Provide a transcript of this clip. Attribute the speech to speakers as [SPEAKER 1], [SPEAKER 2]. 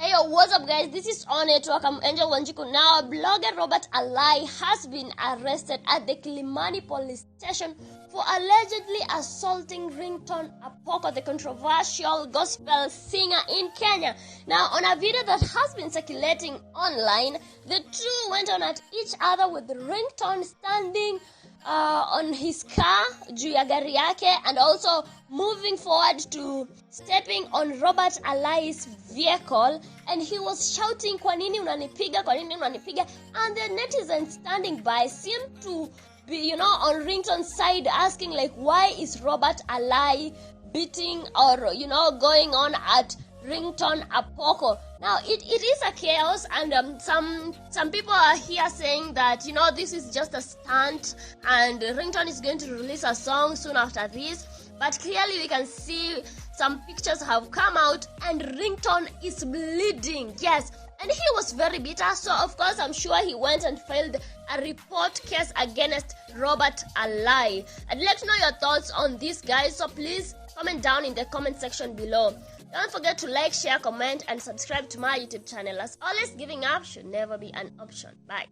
[SPEAKER 1] Hey yo, what's up guys? This is On Network. I'm Angel Wanjiku. Now, blogger Robert Alai has been arrested at the Kilimani police station for allegedly assaulting Ringtone Apoko, the controversial gospel singer in Kenya. Now, on a video that has been circulating online, the two went on at each other with Ringtone standing on his car, juu ya gari yake, and also moving forward to stepping on Robert Alai's vehicle, and he was shouting, "Kwa nini unanipiga? Kwa nini unanipiga?" And the netizens standing by seemed to be, on Ringtone's side, asking like, why is Robert Alai beating or, going on at Ringtone Apoko? Now, it is a chaos, and some people are here saying that, this is just a stunt, and Ringtone is going to release a song soon after this. But clearly we can see some pictures have come out, and Ringtone is bleeding. Yes, and he was very bitter, so of course I'm sure he went and filed a report case against Robert Alai. I'd like to know your thoughts on this, guys, so please comment down in the comment section below. Don't forget to like, share, comment, and subscribe to my YouTube channel. As always, giving up should never be an option. Bye.